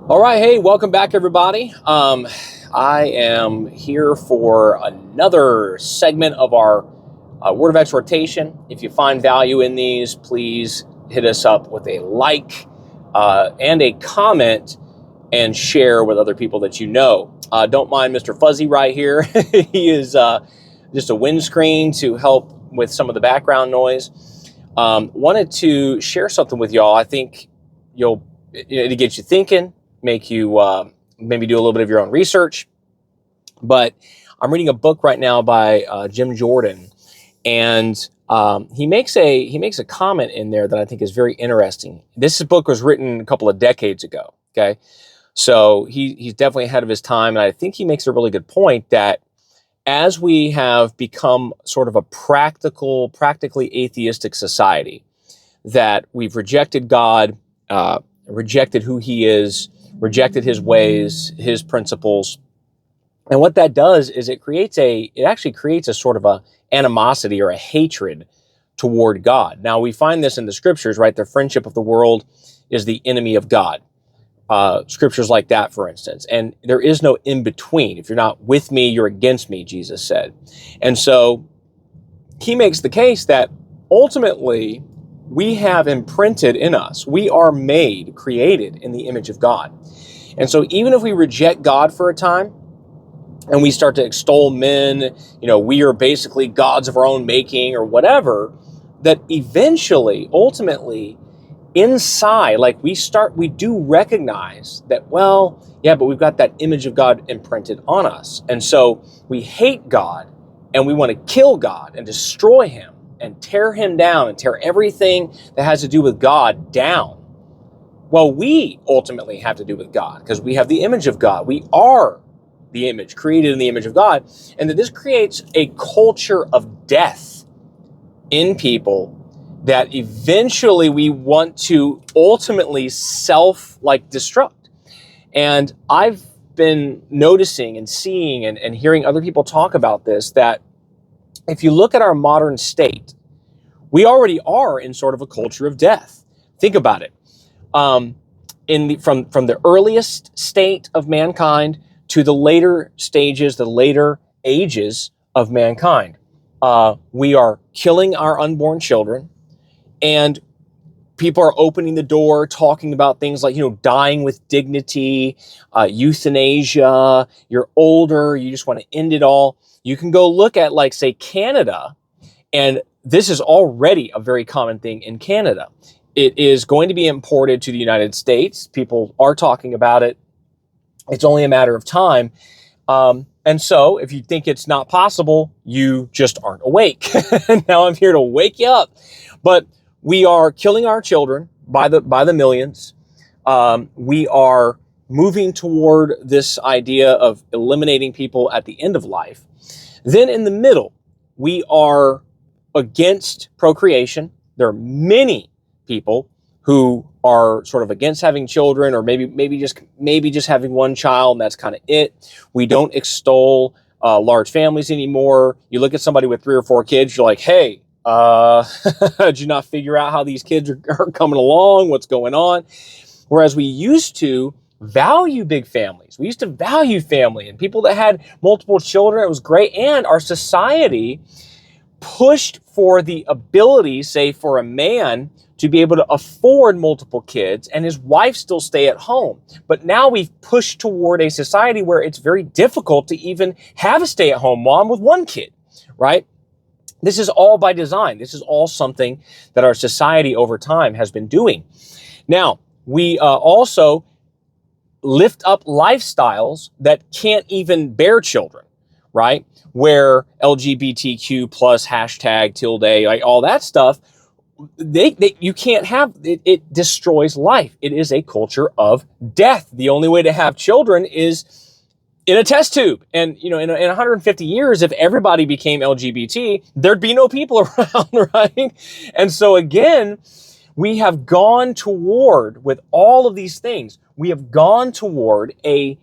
All right, hey, welcome back, everybody. I am here for another segment of our Word of Exhortation. If you find value in these, please hit us up with a like and a comment and share with other people that you know. Don't mind Mr. Fuzzy right here. He is just a windscreen to help with some of the background noise. Wanted to share something with y'all. I think it'll get you thinking, make you maybe do a little bit of your own research. But I'm reading a book right now by Jim Jordan, and he makes a comment in there that I think is very interesting. This book was written a couple of decades ago. Okay, so he's definitely ahead of his time, and I think he makes a really good point that as we have become sort of a practically atheistic society, that we've rejected God, rejected who He is, rejected His ways, His principles. And what that does is it actually creates a sort of a animosity or a hatred toward God. Now, we find this in the scriptures, right? The friendship of the world is the enemy of God. Scriptures like that, for instance. And there is no in between. If you're not with me, you're against me, Jesus said. And so he makes the case that ultimately we have imprinted in us. We are created in the image of God. And so even if we reject God for a time and we start to extol men, we are basically gods of our own making or whatever, that eventually, ultimately, inside, we do recognize that, well, yeah, but we've got that image of God imprinted on us. And so we hate God and we want to kill God and destroy Him and tear Him down and tear everything that has to do with God down. Well, we ultimately have to do with God because we have the image of God. We are the image, created in the image of God. And that this creates a culture of death in people that eventually we want to ultimately self-destruct. And I've been noticing and seeing and hearing other people talk about this, that if you look at our modern state, we already are in sort of a culture of death. Think about it. From the earliest state of mankind to the later stages, the later ages of mankind, we are killing our unborn children, and people are opening the door, talking about things like, dying with dignity, euthanasia. You're older, you just want to end it all. You can go look at, say, Canada, and this is already a very common thing in Canada. It is going to be imported to the United States. People are talking about it. It's only a matter of time. And so if you think it's not possible, you just aren't awake. Now I'm here to wake you up. But we are killing our children by the millions. We are moving toward this idea of eliminating people at the end of life. Then in the middle, we are against procreation. There are many people who are sort of against having children, or maybe just having one child, and that's kind of it. We don't extol large families anymore. You look at somebody with 3 or 4 kids, you're like, hey, did you not figure out how these kids are coming along? What's going on? Whereas we used to value big families. We used to value family and people that had multiple children. It was great. And our society pushed for the ability, say, for a man to be able to afford multiple kids and his wife still stay at home. But now we've pushed toward a society where it's very difficult to even have a stay-at-home mom with 1 kid, right? This is all by design. This is all something that our society over time has been doing. Now, we also lift up lifestyles that can't even bear children, right? Where LGBTQ plus hashtag tilde, like all that stuff, you can't have it. It destroys life. It is a culture of death. The only way to have children is in a test tube. And, in 150 years, if everybody became LGBT, there'd be no people around, right? And so again, we have gone toward, with all of these things, we have gone toward a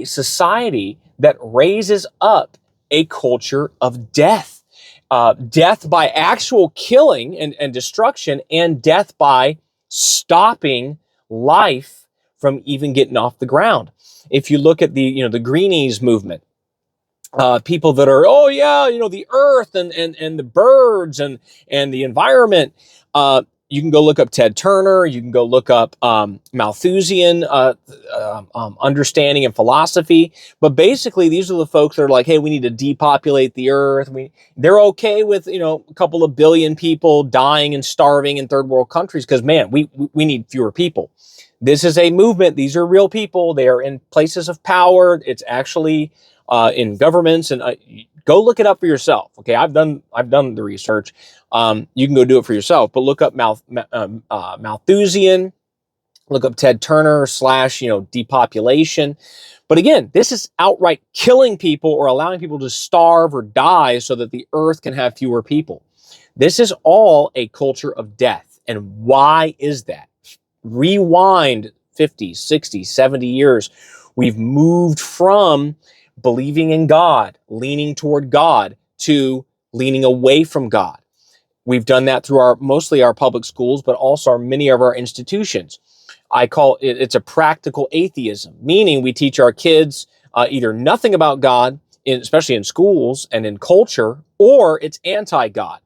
society that raises up a culture of death. Death by actual killing and destruction, and death by stopping life from even getting off the ground. If you look at the, the Greenies movement, people that are, oh yeah, the earth and the birds and the environment. You can go look up Ted Turner. You can go look up Malthusian understanding and philosophy. But basically, these are the folks that are like, hey, we need to depopulate the earth. They're okay with a couple of billion people dying and starving in third world countries because, man, we need fewer people. This is a movement. These are real people. They are in places of power. It's actually in governments, and go look it up for yourself. Okay, I've done the research. You can go do it for yourself, but look up Malthusian, look up Ted Turner / depopulation. But again, this is outright killing people or allowing people to starve or die so that the earth can have fewer people. This is all a culture of death. And why is that? Rewind 50, 60, 70 years. We've moved from believing in God, leaning toward God, to leaning away from God. We've done that through mostly our public schools, but also many of our institutions. I call it's a practical atheism, meaning we teach our kids either nothing about God, especially in schools and in culture, or it's anti-God.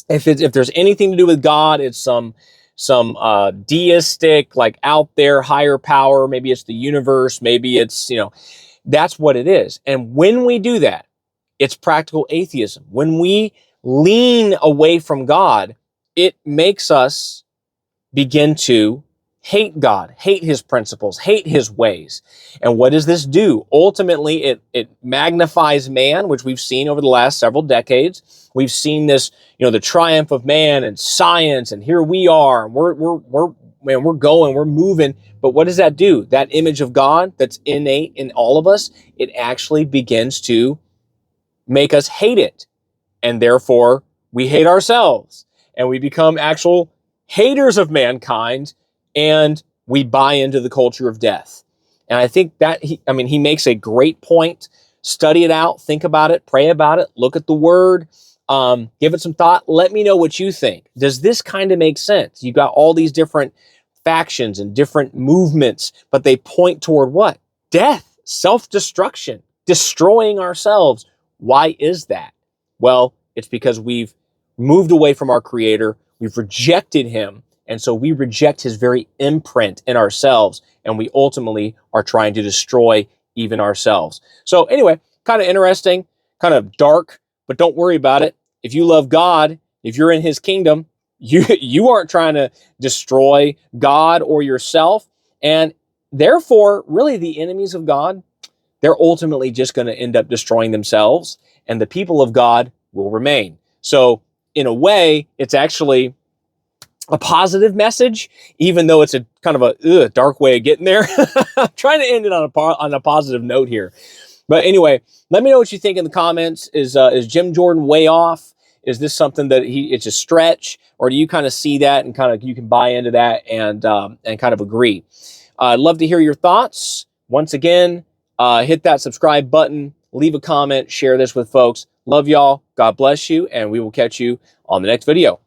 If there's anything to do with God, it's some deistic, like out there higher power. Maybe it's the universe. Maybe it's that's what it is. And when we do that, it's practical atheism. When we lean away from God, it makes us begin to hate God, hate his principles, hate his ways. And what does this do? Ultimately, it magnifies man, which we've seen over the last several decades. We've seen this, the triumph of man and science, and here we are, and we're going, we're moving. But what does that do? That image of God that's innate in all of us, it actually begins to make us hate it. And therefore, we hate ourselves. And we become actual haters of mankind. And we buy into the culture of death. And I think that he makes a great point. Study it out. Think about it. Pray about it. Look at the word. Give it some thought. Let me know what you think. Does this kind of make sense? You got all these different factions and different movements, but they point toward what? Death, self-destruction, destroying ourselves. Why is that? Well, it's because we've moved away from our Creator. We've rejected him. And so we reject his very imprint in ourselves. And we ultimately are trying to destroy even ourselves. So anyway, kind of interesting, kind of dark, but don't worry about it. If you love God, if you're in his kingdom, you aren't trying to destroy God or yourself. And therefore, really the enemies of God, they're ultimately just going to end up destroying themselves, and the people of God will remain. So in a way, it's actually a positive message, even though it's a kind of a dark way of getting there. I'm trying to end it on a positive note here. But anyway, let me know what you think in the comments. Is Jim Jordan way off? Is this something that it's a stretch, or do you kind of see that and kind of you can buy into that and kind of agree? I'd love to hear your thoughts. Once again, hit that subscribe button, leave a comment, share this with folks. Love y'all. God bless you, and we will catch you on the next video.